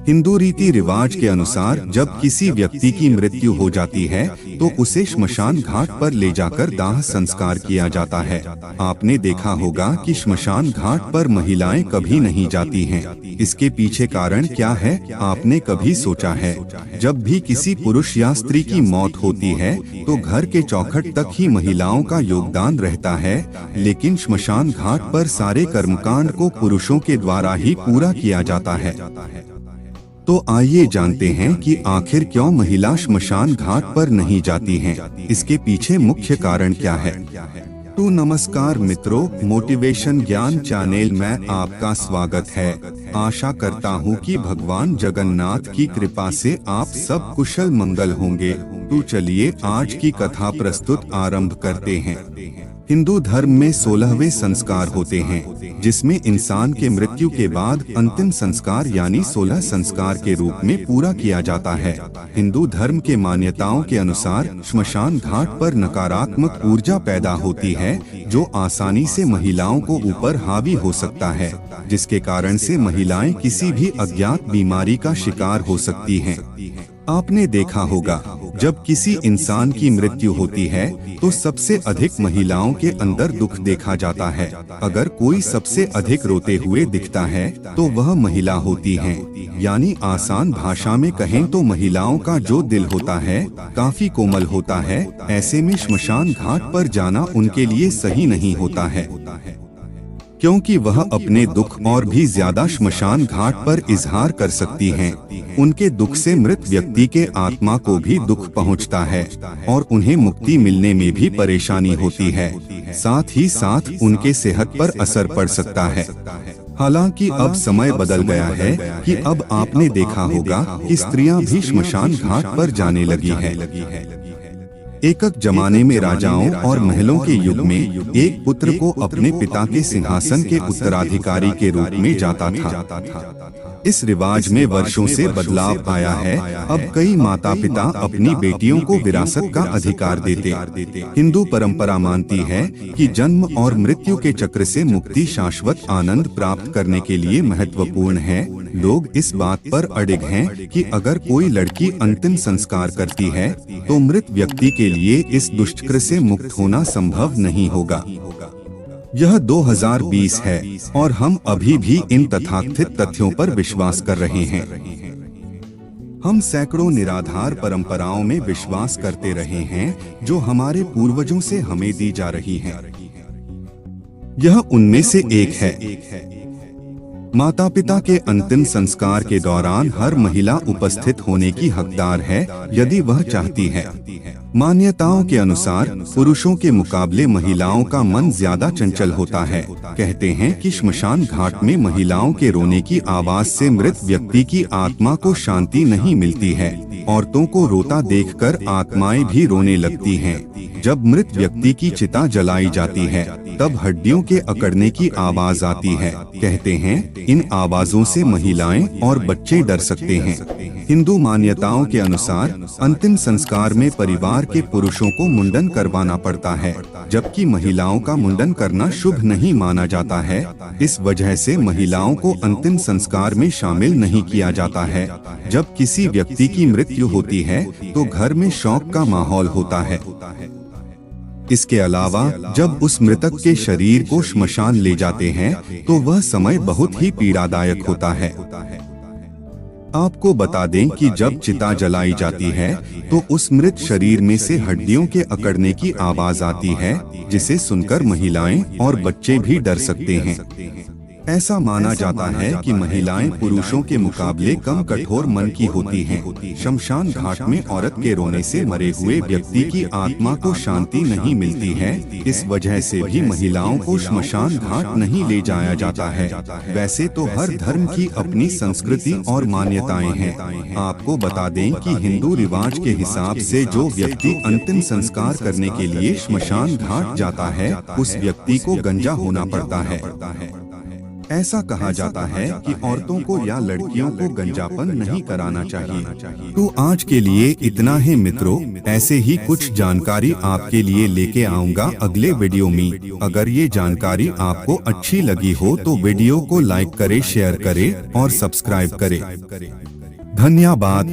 हिंदू रीति रिवाज के अनुसार जब किसी व्यक्ति की मृत्यु हो जाती है तो उसे श्मशान घाट पर ले जाकर दाह संस्कार किया जाता है। आपने देखा होगा कि श्मशान घाट पर महिलाएं कभी नहीं जाती हैं। इसके पीछे कारण क्या है, आपने कभी सोचा है? जब भी किसी पुरुष या स्त्री की मौत होती है तो घर के चौखट तक ही महिलाओं का योगदान रहता है, लेकिन श्मशान घाट पर सारे कर्मकांड को पुरुषों के द्वारा ही पूरा किया जाता है। तो आइए जानते हैं कि आखिर क्यों महिला श्मशान घाट पर नहीं जाती हैं। इसके पीछे मुख्य कारण क्या है? तो नमस्कार मित्रों, मोटिवेशन ज्ञान चैनल में आपका स्वागत है। आशा करता हूँ कि भगवान जगन्नाथ की कृपा से आप सब कुशल मंगल होंगे। तो चलिए आज की कथा प्रस्तुत आरंभ करते हैं। हिंदू धर्म में 16वें संस्कार होते हैं, जिसमें इंसान के मृत्यु के बाद अंतिम संस्कार यानी 16 संस्कार के रूप में पूरा किया जाता है। हिंदू धर्म के मान्यताओं के अनुसार श्मशान घाट पर नकारात्मक ऊर्जा पैदा होती है, जो आसानी से महिलाओं को ऊपर हावी हो सकता है, जिसके कारण से महिलाएं किसी भी अज्ञात बीमारी का शिकार हो सकती हैं। आपने देखा होगा, जब किसी इंसान की मृत्यु होती है तो सबसे अधिक महिलाओं के अंदर दुख देखा जाता है। अगर कोई सबसे अधिक रोते हुए दिखता है तो वह महिला होती है। यानी आसान भाषा में कहें तो महिलाओं का जो दिल होता है काफी कोमल होता है। ऐसे में श्मशान घाट पर जाना उनके लिए सही नहीं होता है, क्योंकि वह अपने दुख और भी ज्यादा श्मशान घाट पर इजहार कर सकती हैं। उनके दुख से मृत व्यक्ति के आत्मा को भी दुख पहुंचता है और उन्हें मुक्ति मिलने में भी परेशानी होती है। साथ ही साथ उनके सेहत पर असर पड़ सकता है। हालांकि अब समय बदल गया है कि अब आपने देखा होगा कि स्त्रियां भी श्मशान घाट पर जाने लगी है। एक जमाने में राजाओं और महलों के युग में एक पुत्र को अपने पिता के सिंहासन के उत्तराधिकारी के रूप में जाता था। इस रिवाज में वर्षों से बदलाव आया है। अब कई माता पिता अपनी बेटियों को विरासत का अधिकार देते। हिंदू परंपरा मानती है कि जन्म और मृत्यु के चक्र से मुक्ति शाश्वत आनंद प्राप्त करने के लिए महत्वपूर्ण है। लोग इस बात पर अडिग हैं कि अगर कोई लड़की अंतिम संस्कार करती है तो मृत व्यक्ति के लिए इस दुष्चक्र से मुक्त होना संभव नहीं होगा। यह 2020 है और हम अभी भी इन तथाकथित तथ्यों पर विश्वास कर रहे हैं। हम सैकड़ों निराधार परंपराओं में विश्वास करते रहे हैं, जो हमारे पूर्वजों से हमें दी जा रही हैं। यह उनमें से एक है। माता पिता के अंतिम संस्कार के दौरान हर महिला उपस्थित होने की हकदार है, यदि वह चाहती है। मान्यताओं के अनुसार पुरुषों के मुकाबले महिलाओं का मन ज्यादा चंचल होता है। कहते हैं कि श्मशान घाट में महिलाओं के रोने की आवाज से मृत व्यक्ति की आत्मा को शांति नहीं मिलती है। औरतों को रोता देखकर आत्माएं भी रोने लगती हैं। जब मृत व्यक्ति की चिता जलाई जाती है तब हड्डियों के अकड़ने की आवाज आती है। कहते हैं इन आवाजों से महिलाएं और बच्चे डर सकते हैं। हिंदू मान्यताओं के अनुसार अंतिम संस्कार में परिवार के पुरुषों को मुंडन करवाना पड़ता है, जबकि महिलाओं का मुंडन करना शुभ नहीं माना जाता है। इस वजह से महिलाओं को अंतिम संस्कार में शामिल नहीं किया जाता है। जब किसी व्यक्ति की मृत्यु होती है तो घर में शोक का माहौल होता है। इसके अलावा जब उस मृतक के शरीर को श्मशान ले जाते हैं तो वह समय बहुत ही पीड़ादायक होता है। आपको बता दें कि जब चिता जलाई जाती है तो उस मृत शरीर में से हड्डियों के अकड़ने की आवाज आती है, जिसे सुनकर महिलाएं और बच्चे भी डर सकते हैं। ऐसा माना जाता है कि महिलाएं पुरुषों के मुकाबले कम कठोर मन की होती हैं। शमशान घाट में औरत के रोने से मरे हुए व्यक्ति की आत्मा को शांति नहीं मिलती है। इस वजह से भी महिलाओं को श्मशान घाट नहीं ले जाया जाता है। वैसे तो हर धर्म की अपनी संस्कृति और मान्यताएं हैं। आपको बता दें कि हिंदू रिवाज के हिसाब से जो व्यक्ति अंतिम संस्कार करने के लिए श्मशान घाट जाता है उस व्यक्ति को गंजा होना पड़ता है। ऐसा कहा जाता है कि औरतों को या लड़कियों को गंजापन नहीं कराना चाहिए। तो आज के लिए इतना ही मित्रों, ऐसे ही कुछ जानकारी आपके लिए लेके आऊंगा अगले वीडियो में। अगर ये जानकारी आपको अच्छी लगी हो तो वीडियो को लाइक करें, शेयर करें और सब्सक्राइब करें। धन्यवाद।